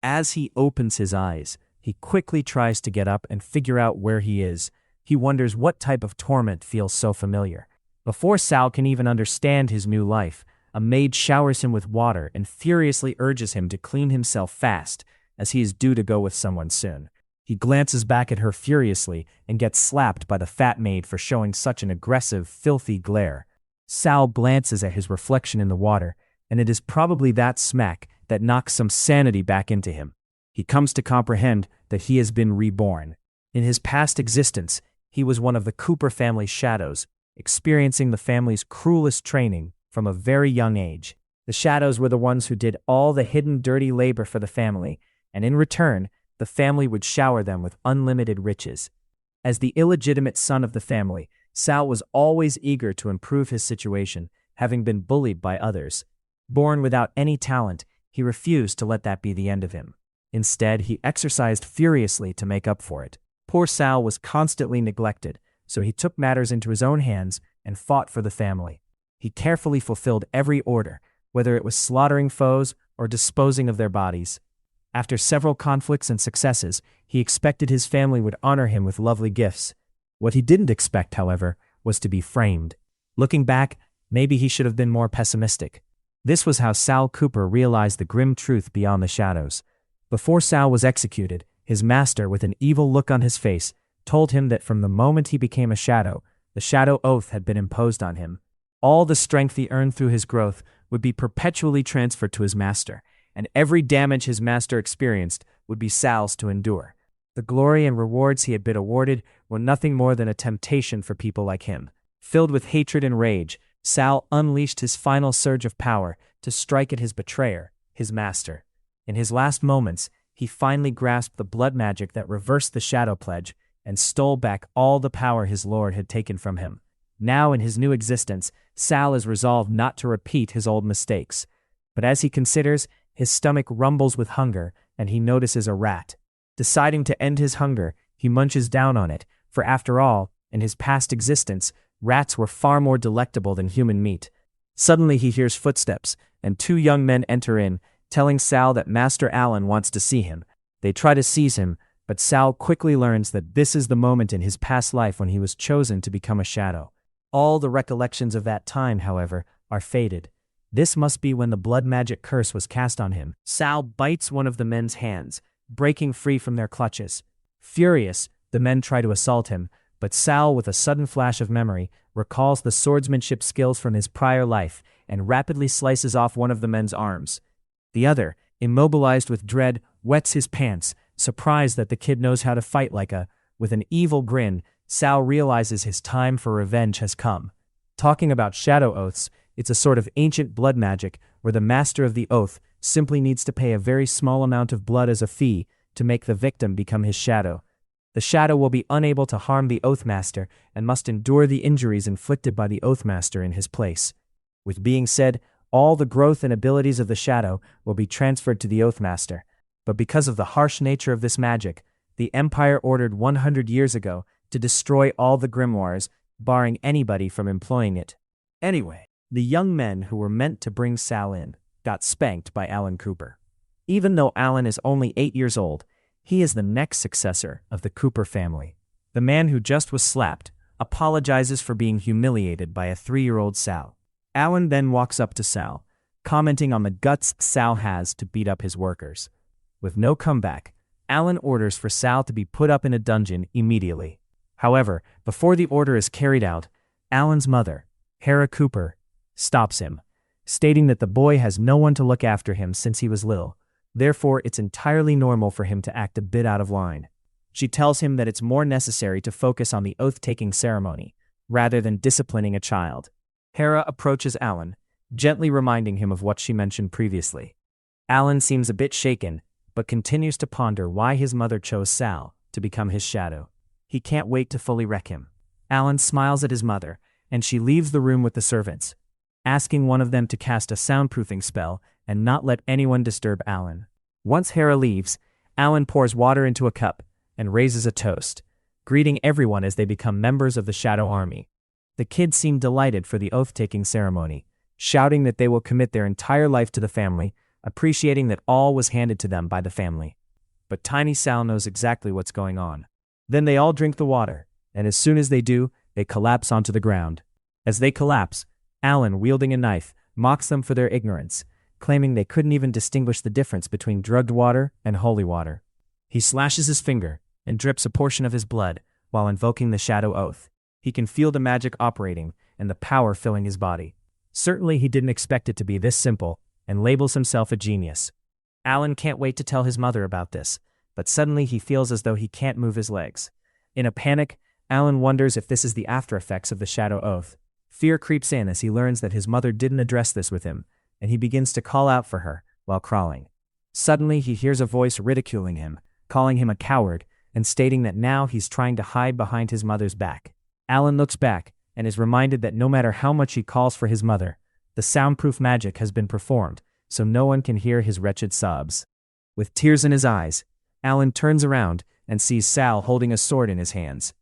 As he opens his eyes, he quickly tries to get up and figure out where he is. He wonders what type of torment feels so familiar. Before Sal can even understand his new life, a maid showers him with water and furiously urges him to clean himself fast, as he is due to go with someone soon. He glances back at her furiously and gets slapped by the fat maid for showing such an aggressive, filthy glare. Sal glances at his reflection in the water, and it is probably that smack that knocks some sanity back into him. He comes to comprehend that he has been reborn. In his past existence, he was one of the Cooper family's shadows, experiencing the family's cruelest training from a very young age. The shadows were the ones who did all the hidden dirty labor for the family, and in return, the family would shower them with unlimited riches. As the illegitimate son of the family, Sal was always eager to improve his situation, having been bullied by others. Born without any talent, he refused to let that be the end of him. Instead, he exercised furiously to make up for it. Poor Sal was constantly neglected, so he took matters into his own hands and fought for the family. He carefully fulfilled every order, whether it was slaughtering foes or disposing of their bodies. After several conflicts and successes, he expected his family would honor him with lovely gifts. What he didn't expect, however, was to be framed. Looking back, maybe he should have been more pessimistic. This was how Sal Cooper realized the grim truth beyond the shadows. Before Sal was executed, his master, with an evil look on his face, told him that from the moment he became a shadow, the shadow oath had been imposed on him. All the strength he earned through his growth would be perpetually transferred to his master, and every damage his master experienced would be Sal's to endure. The glory and rewards he had been awarded were nothing more than a temptation for people like him. Filled with hatred and rage, Sal unleashed his final surge of power to strike at his betrayer, his master. In his last moments, he finally grasped the blood magic that reversed the shadow pledge and stole back all the power his lord had taken from him. Now in his new existence, Sal is resolved not to repeat his old mistakes. But as he considers, his stomach rumbles with hunger, and he notices a rat. Deciding to end his hunger, he munches down on it, for after all, in his past existence, rats were far more delectable than human meat. Suddenly he hears footsteps, and two young men enter in, telling Sal that Master Allen wants to see him. They try to seize him, but Sal quickly learns that this is the moment in his past life when he was chosen to become a shadow. All the recollections of that time, however, are faded. This must be when the blood magic curse was cast on him. Sal bites one of the men's hands, breaking free from their clutches. Furious, the men try to assault him, but Sal, with a sudden flash of memory, recalls the swordsmanship skills from his prior life and rapidly slices off one of the men's arms. The other, immobilized with dread, wets his pants, surprised that the kid knows how to fight like a... With an evil grin, Sal realizes his time for revenge has come. Talking about shadow oaths, it's a sort of ancient blood magic where the master of the oath simply needs to pay a very small amount of blood as a fee to make the victim become his shadow. The shadow will be unable to harm the Oathmaster and must endure the injuries inflicted by the Oathmaster in his place. With being said, all the growth and abilities of the shadow will be transferred to the Oathmaster, but because of the harsh nature of this magic, the Empire ordered 100 years ago to destroy all the grimoires, barring anybody from employing it. Anyway, the young men who were meant to bring Sal in got spanked by Alan Cooper. Even though Alan is only 8 years old, he is the next successor of the Cooper family. The man who just was slapped apologizes for being humiliated by a 3-year-old Sal. Alan then walks up to Sal, commenting on the guts Sal has to beat up his workers. With no comeback, Alan orders for Sal to be put up in a dungeon immediately. However, before the order is carried out, Alan's mother, Hera Cooper, stops him, stating that the boy has no one to look after him since he was little. Therefore, it's entirely normal for him to act a bit out of line. She tells him that it's more necessary to focus on the oath-taking ceremony, rather than disciplining a child. Hera approaches Alan, gently reminding him of what she mentioned previously. Alan seems a bit shaken, but continues to ponder why his mother chose Sal to become his shadow. He can't wait to fully wreck him. Alan smiles at his mother, and she leaves the room with the servants, asking one of them to cast a soundproofing spell and not let anyone disturb Alan. Once Hera leaves, Alan pours water into a cup and raises a toast, greeting everyone as they become members of the Shadow Army. The kids seem delighted for the oath-taking ceremony, shouting that they will commit their entire life to the family, appreciating that all was handed to them by the family. But tiny Sal knows exactly what's going on. Then they all drink the water, and as soon as they do, they collapse onto the ground. As they collapse, Alan, wielding a knife, mocks them for their ignorance, claiming they couldn't even distinguish the difference between drugged water and holy water. He slashes his finger and drips a portion of his blood while invoking the Shadow Oath. He can feel the magic operating and the power filling his body. Certainly he didn't expect it to be this simple, and labels himself a genius. Alan can't wait to tell his mother about this, but suddenly he feels as though he can't move his legs. In a panic, Alan wonders if this is the after effects of the Shadow Oath. Fear creeps in as he learns that his mother didn't address this with him, and he begins to call out for her while crawling. Suddenly he hears a voice ridiculing him, calling him a coward, and stating that now he's trying to hide behind his mother's back. Alan looks back and is reminded that no matter how much he calls for his mother, the soundproof magic has been performed, so no one can hear his wretched sobs. With tears in his eyes, Alan turns around and sees Sal holding a sword in his hands.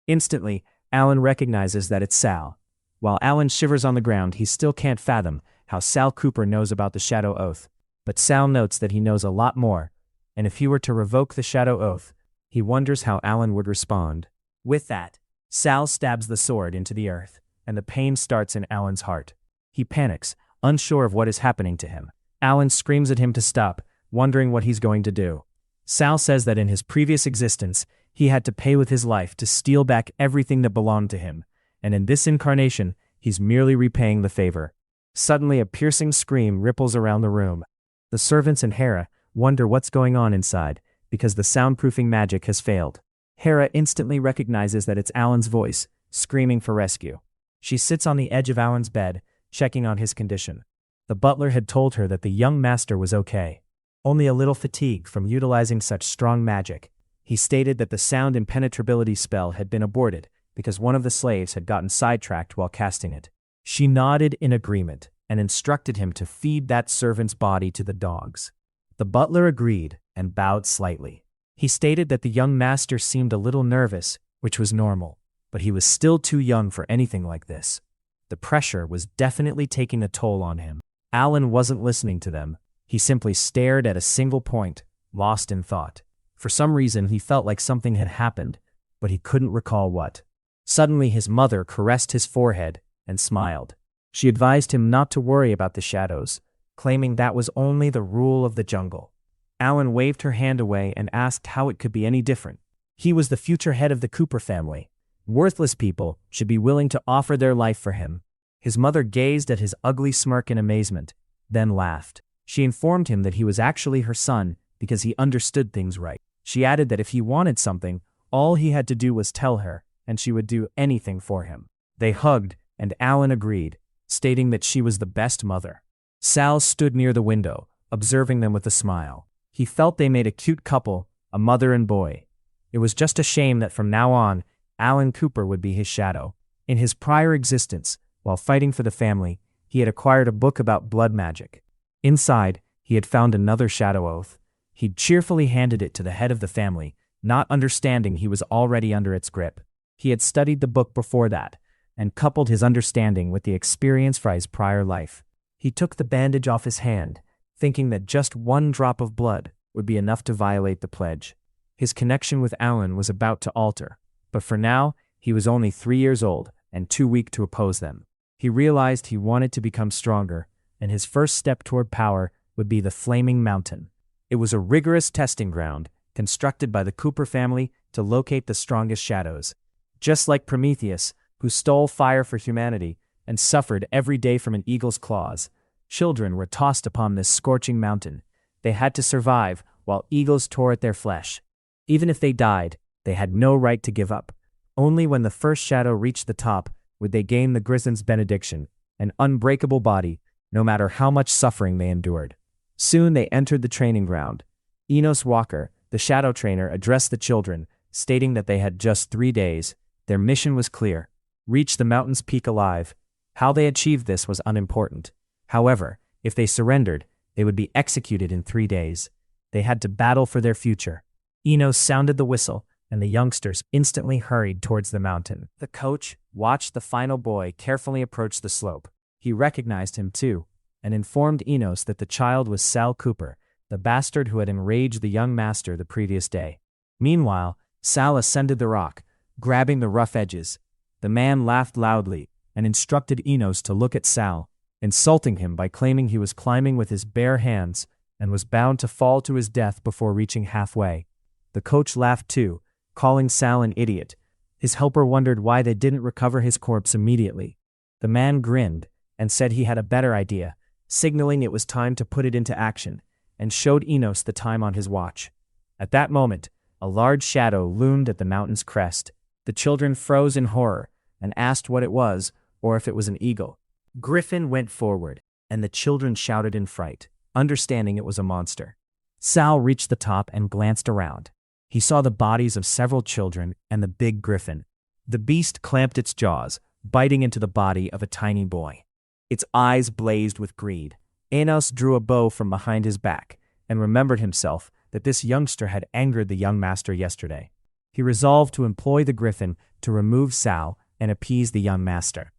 Instantly, Alan recognizes that it's Sal. While Alan shivers on the ground, he still can't fathom how Sal Cooper knows about the Shadow Oath. But Sal notes that he knows a lot more, and if he were to revoke the Shadow Oath, he wonders how Alan would respond. With that, Sal stabs the sword into the earth, and the pain starts in Alan's heart. He panics, unsure of what is happening to him. Alan screams at him to stop, wondering what he's going to do. Sal says that in his previous existence, he had to pay with his life to steal back everything that belonged to him, and in this incarnation, he's merely repaying the favor. Suddenly, a piercing scream ripples around the room. The servants and Hera wonder what's going on inside, because the soundproofing magic has failed. Hera instantly recognizes that it's Alan's voice, screaming for rescue. She sits on the edge of Alan's bed, checking on his condition. The butler had told her that the young master was okay, only a little fatigued from utilizing such strong magic. He stated that the sound impenetrability spell had been aborted because one of the slaves had gotten sidetracked while casting it. She nodded in agreement and instructed him to feed that servant's body to the dogs. The butler agreed and bowed slightly. He stated that the young master seemed a little nervous, which was normal, but he was still too young for anything like this. The pressure was definitely taking a toll on him. Alan wasn't listening to them. He simply stared at a single point, lost in thought. For some reason, he felt like something had happened, but he couldn't recall what. Suddenly, his mother caressed his forehead and smiled. She advised him not to worry about the shadows, claiming that was only the rule of the jungle. Alan waved her hand away and asked how it could be any different. He was the future head of the Cooper family. Worthless people should be willing to offer their life for him. His mother gazed at his ugly smirk in amazement, then laughed. She informed him that he was actually her son because he understood things right. She added that if he wanted something, all he had to do was tell her, and she would do anything for him. They hugged, and Alan agreed, stating that she was the best mother. Sal stood near the window, observing them with a smile. He felt they made a cute couple, a mother and boy. It was just a shame that from now on, Alan Cooper would be his shadow. In his prior existence, while fighting for the family, he had acquired a book about blood magic. Inside, he had found another Shadow Oath. He'd cheerfully handed it to the head of the family, not understanding he was already under its grip. He had studied the book before that, and coupled his understanding with the experience from his prior life. He took the bandage off his hand, thinking that just one drop of blood would be enough to violate the pledge. His connection with Alan was about to alter, but for now, he was only 3 years old and too weak to oppose them. He realized he wanted to become stronger, and his first step toward power would be the Flaming Mountain. It was a rigorous testing ground, constructed by the Cooper family to locate the strongest shadows. Just like Prometheus, who stole fire for humanity and suffered every day from an eagle's claws, children were tossed upon this scorching mountain. They had to survive while eagles tore at their flesh. Even if they died, they had no right to give up. Only when the first shadow reached the top would they gain the Grizzon's benediction, an unbreakable body, no matter how much suffering they endured. Soon they entered the training ground. Enos Walker, the shadow trainer, addressed the children, stating that they had just 3 days. Their mission was clear: reach the mountain's peak alive. How they achieved this was unimportant. However, if they surrendered, they would be executed in 3 days. They had to battle for their future. Enos sounded the whistle, and the youngsters instantly hurried towards the mountain. The coach watched the final boy carefully approach the slope. He recognized him too, and informed Enos that the child was Sal Cooper, the bastard who had enraged the young master the previous day. Meanwhile, Sal ascended the rock, grabbing the rough edges. The man laughed loudly and instructed Enos to look at Sal, insulting him by claiming he was climbing with his bare hands and was bound to fall to his death before reaching halfway. The coach laughed too, calling Sal an idiot. His helper wondered why they didn't recover his corpse immediately. The man grinned and said he had a better idea, signaling it was time to put it into action, and showed Enos the time on his watch. At that moment, a large shadow loomed at the mountain's crest. The children froze in horror and asked what it was, or if it was an eagle. Griffin went forward, and the children shouted in fright, understanding it was a monster. Sal reached the top and glanced around. He saw the bodies of several children and the big griffin. The beast clamped its jaws, biting into the body of a tiny boy. Its eyes blazed with greed. Enos drew a bow from behind his back and remembered himself that this youngster had angered the young master yesterday. He resolved to employ the griffin to remove Sal and appease the young master.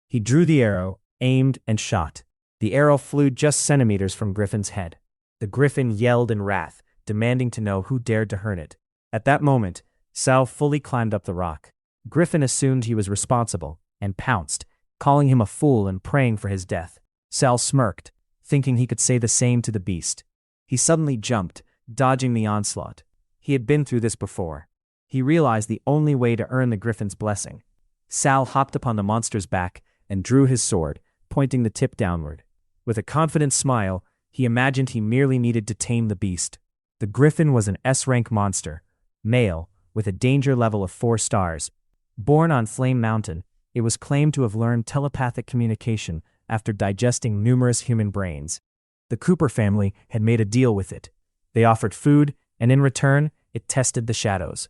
He drew the arrow, aimed, and shot. The arrow flew just centimeters from Griffin's head. The griffin yelled in wrath, demanding to know who dared to hurt it. At that moment, Sal fully climbed up the rock. Griffin assumed he was responsible and pounced, calling him a fool and praying for his death. Sal smirked, thinking he could say the same to the beast. He suddenly jumped, dodging the onslaught. He had been through this before. He realized the only way to earn the griffin's blessing. Sal hopped upon the monster's back and drew his sword, pointing the tip downward. With a confident smile, he imagined he merely needed to tame the beast. The griffin was an S-rank monster, male, with a danger level of 4 stars. Born on Flame Mountain, it was claimed to have learned telepathic communication after digesting numerous human brains. The Cooper family had made a deal with it. They offered food, and in return, it tested the shadows.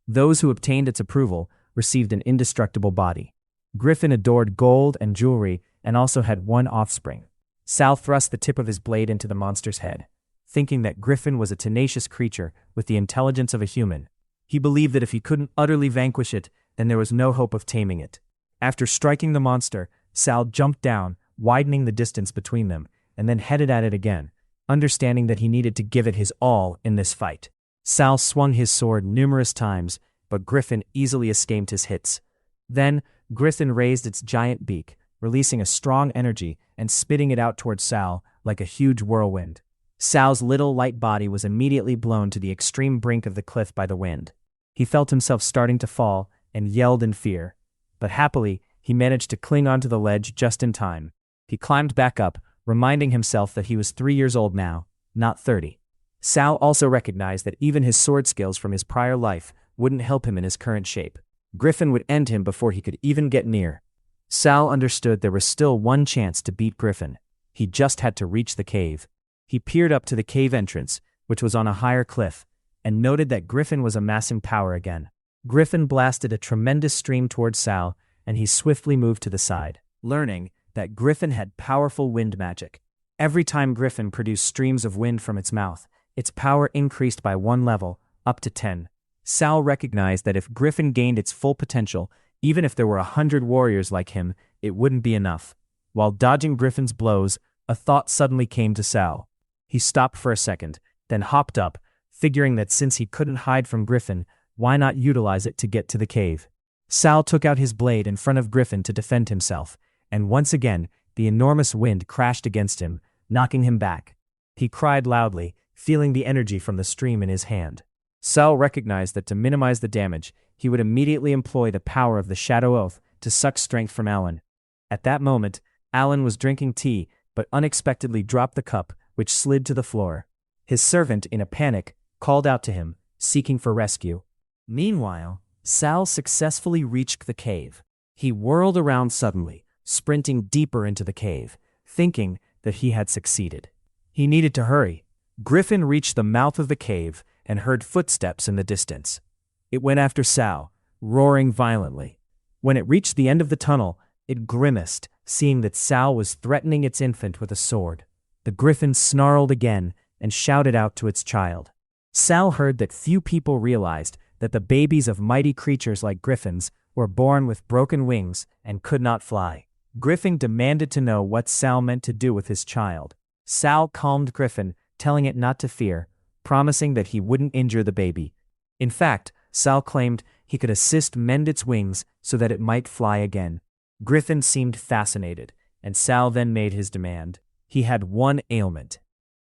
Those who obtained its approval received an indestructible body. Griffin adored gold and jewelry and also had 1 offspring. Sal thrust the tip of his blade into the monster's head, thinking that Griffin was a tenacious creature with the intelligence of a human. He believed that if he couldn't utterly vanquish it, then there was no hope of taming it. After striking the monster, Sal jumped down, widening the distance between them, and then headed at it again, understanding that he needed to give it his all in this fight. Sal swung his sword numerous times, but Griffin easily escaped his hits. Then, Griffin raised its giant beak, releasing a strong energy and spitting it out towards Sal like a huge whirlwind. Sal's little light body was immediately blown to the extreme brink of the cliff by the wind. He felt himself starting to fall and yelled in fear, but happily, he managed to cling onto the ledge just in time. He climbed back up, reminding himself that he was 3 years old now, not 30. Sal also recognized that even his sword skills from his prior life wouldn't help him in his current shape. Griffin would end him before he could even get near. Sal understood there was still one chance to beat Griffin. He just had to reach the cave. He peered up to the cave entrance, which was on a higher cliff, and noted that Griffin was amassing power again. Griffin blasted a tremendous stream towards Sal, and he swiftly moved to the side, learning that Griffin had powerful wind magic. Every time Griffin produced streams of wind from its mouth, its power increased by 1 level, up to 10. Sal recognized that if Griffin gained its full potential, even if there were 100 warriors like him, it wouldn't be enough. While dodging Griffin's blows, a thought suddenly came to Sal. He stopped for a second, then hopped up, figuring that since he couldn't hide from Griffin, why not utilize it to get to the cave? Sal took out his blade in front of Griffin to defend himself, and once again, the enormous wind crashed against him, knocking him back. He cried loudly, feeling the energy from the stream in his hand. Sal recognized that to minimize the damage, he would immediately employ the power of the Shadow Oath to suck strength from Alan. At that moment, Alan was drinking tea, but unexpectedly dropped the cup, which slid to the floor. His servant, in a panic, called out to him, seeking for rescue. Meanwhile, Sal successfully reached the cave. He whirled around suddenly, sprinting deeper into the cave, thinking that he had succeeded. He needed to hurry. Griffin reached the mouth of the cave and heard footsteps in the distance. It went after Sal, roaring violently. When it reached the end of the tunnel, it grimaced, seeing that Sal was threatening its infant with a sword. The griffin snarled again and shouted out to its child. Sal heard that few people realized that the babies of mighty creatures like griffins were born with broken wings and could not fly. Griffin demanded to know what Sal meant to do with his child. Sal calmed Griffin, telling it not to fear, promising that he wouldn't injure the baby. In fact, Sal claimed he could assist mend its wings so that it might fly again. Griffin seemed fascinated, and Sal then made his demand. He had one ailment.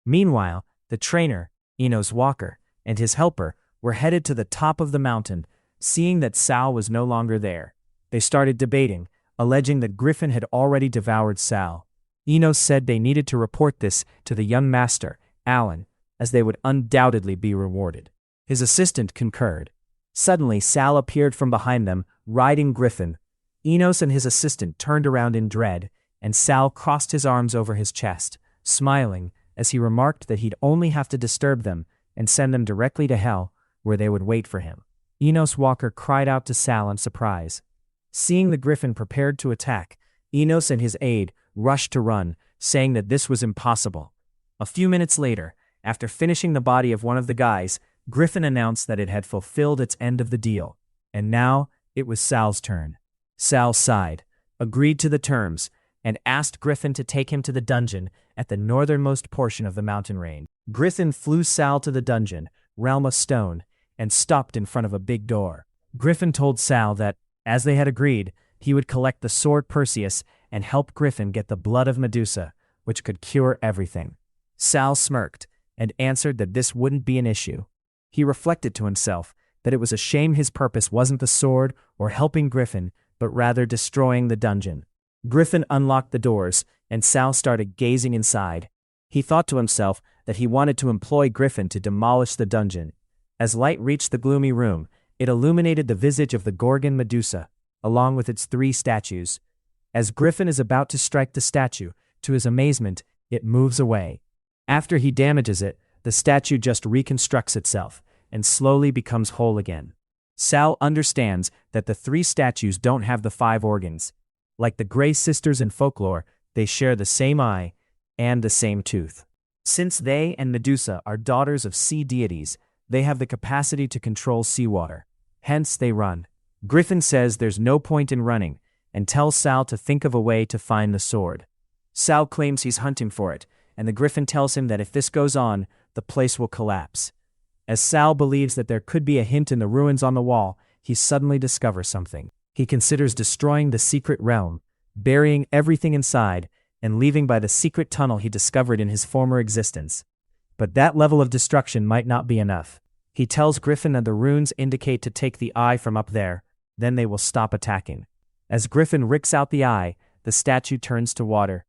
Meanwhile, the trainer, Enos Walker, and his helper were headed to the top of the mountain, seeing that Sal was no longer there. They started debating, alleging that Griffin had already devoured Sal. Enos said they needed to report this to the young master, Alan, as they would undoubtedly be rewarded. His assistant concurred. Suddenly, Sal appeared from behind them, riding Griffin. Enos and his assistant turned around in dread, and Sal crossed his arms over his chest, smiling as he remarked that he'd only have to disturb them and send them directly to hell, where they would wait for him. Enos Walker cried out to Sal in surprise. Seeing the Griffin prepared to attack, Enos and his aide rushed to run, saying that this was impossible. A few minutes later, after finishing the body of one of the guys, Griffin announced that it had fulfilled its end of the deal, and now it was Sal's turn. Sal sighed, agreed to the terms, and asked Griffin to take him to the dungeon at the northernmost portion of the mountain range. Griffin flew Sal to the dungeon, Realm of Stone, and stopped in front of a big door. Griffin told Sal that, as they had agreed, he would collect the sword Perseus and help Griffin get the blood of Medusa, which could cure everything. Sal smirked and answered that this wouldn't be an issue. He reflected to himself that it was a shame his purpose wasn't the sword or helping Griffin, but rather destroying the dungeon. Griffin unlocked the doors, and Sal started gazing inside. He thought to himself that he wanted to employ Griffin to demolish the dungeon. As light reached the gloomy room, it illuminated the visage of the Gorgon Medusa, along with its 3 statues. As Griffin is about to strike the statue, to his amazement, it moves away. After he damages it, the statue just reconstructs itself and slowly becomes whole again. Sal understands that the 3 statues don't have the 5 organs. Like the Grey sisters in folklore, they share the same eye and the same tooth. Since they and Medusa are daughters of sea deities, they have the capacity to control seawater. Hence they run. Griffin says there's no point in running, and tells Sal to think of a way to find the sword. Sal claims he's hunting for it, and the Griffin tells him that if this goes on, the place will collapse. As Sal believes that there could be a hint in the ruins on the wall, he suddenly discovers something. He considers destroying the secret realm, burying everything inside, and leaving by the secret tunnel he discovered in his former existence. But that level of destruction might not be enough. He tells Griffin that the runes indicate to take the eye from up there, then they will stop attacking. As Griffin ricks out the eye, the statue turns to water.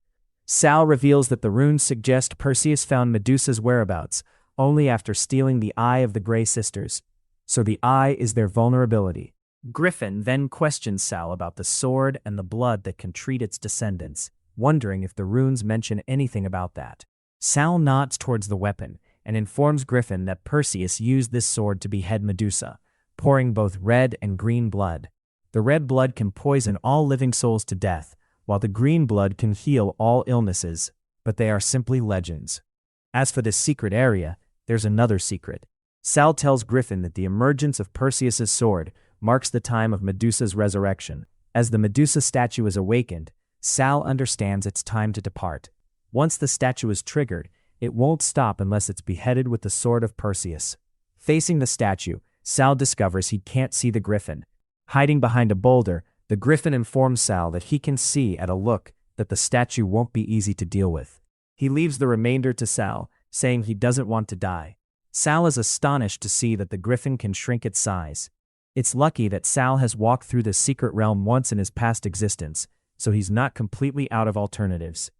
Sal reveals that the runes suggest Perseus found Medusa's whereabouts only after stealing the eye of the Grey sisters, so the eye is their vulnerability. Griffin then questions Sal about the sword and the blood that can treat its descendants, wondering if the runes mention anything about that. Sal nods towards the weapon and informs Griffin that Perseus used this sword to behead Medusa, pouring both red and green blood. The red blood can poison all living souls to death, while the green blood can heal all illnesses, but they are simply legends. As for this secret area, there's another secret. Sal tells Griffin that the emergence of Perseus's sword marks the time of Medusa's resurrection. As the Medusa statue is awakened, Sal understands it's time to depart. Once the statue is triggered, it won't stop unless it's beheaded with the sword of Perseus. Facing the statue, Sal discovers he can't see the Griffin. Hiding behind a boulder, the Griffin informs Sal that he can see at a look that the statue won't be easy to deal with. He leaves the remainder to Sal, saying he doesn't want to die. Sal is astonished to see that the Griffin can shrink its size. It's lucky that Sal has walked through the secret realm once in his past existence, so he's not completely out of alternatives.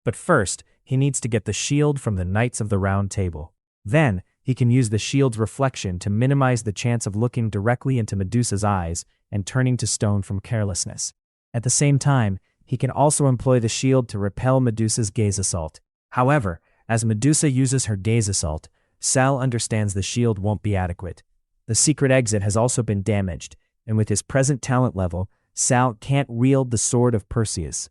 But first, he needs to get the shield from the Knights of the Round Table. Then, he can use the shield's reflection to minimize the chance of looking directly into Medusa's eyes and turning to stone from carelessness. At the same time, he can also employ the shield to repel Medusa's gaze assault. However, as Medusa uses her gaze assault, Sal understands the shield won't be adequate. The secret exit has also been damaged, and with his present talent level, Sal can't wield the sword of Perseus.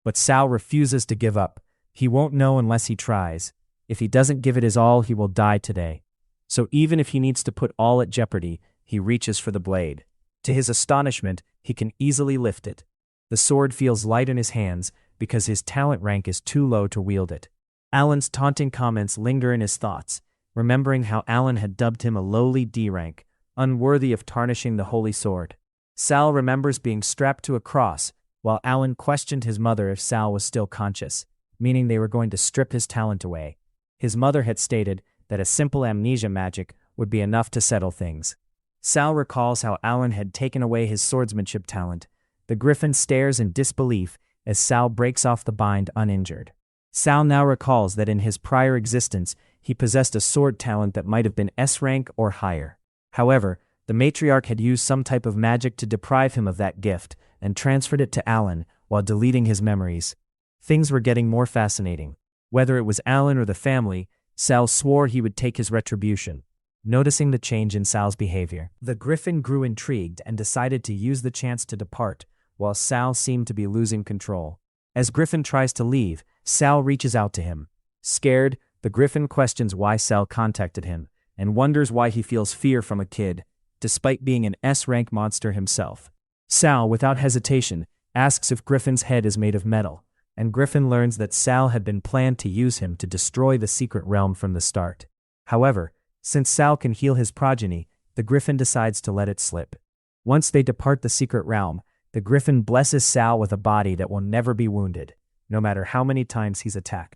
But Sal refuses to give up. He won't know unless he tries. If he doesn't give it his all, he will die today. So even if he needs to put all at jeopardy, he reaches for the blade. To his astonishment, he can easily lift it. The sword feels light in his hands because his talent rank is too low to wield it. Alan's taunting comments linger in his thoughts, remembering how Alan had dubbed him a lowly D rank, unworthy of tarnishing the holy sword. Sal remembers being strapped to a cross, while Alan questioned his mother if Sal was still conscious, meaning they were going to strip his talent away. His mother had stated that a simple amnesia magic would be enough to settle things. Sal recalls how Alan had taken away his swordsmanship talent. The griffin stares in disbelief as Sal breaks off the bind uninjured. Sal now recalls that in his prior existence, he possessed a sword talent that might have been S rank or higher. However, the matriarch had used some type of magic to deprive him of that gift and transferred it to Alan while deleting his memories. Things were getting more fascinating. Whether it was Alan or the family, Sal swore he would take his retribution. Noticing the change in Sal's behavior, the griffin grew intrigued and decided to use the chance to depart, while Sal seemed to be losing control. As Griffin tries to leave, Sal reaches out to him. Scared, the griffin questions why Sal contacted him, and wonders why he feels fear from a kid, despite being an S-rank monster himself. Sal, without hesitation, asks if Griffin's head is made of metal, and Griffin learns that Sal had been planned to use him to destroy the secret realm from the start. However, since Sal can heal his progeny, the griffin decides to let it slip. Once they depart the secret realm, the griffin blesses Sal with a body that will never be wounded, no matter how many times he's attacked.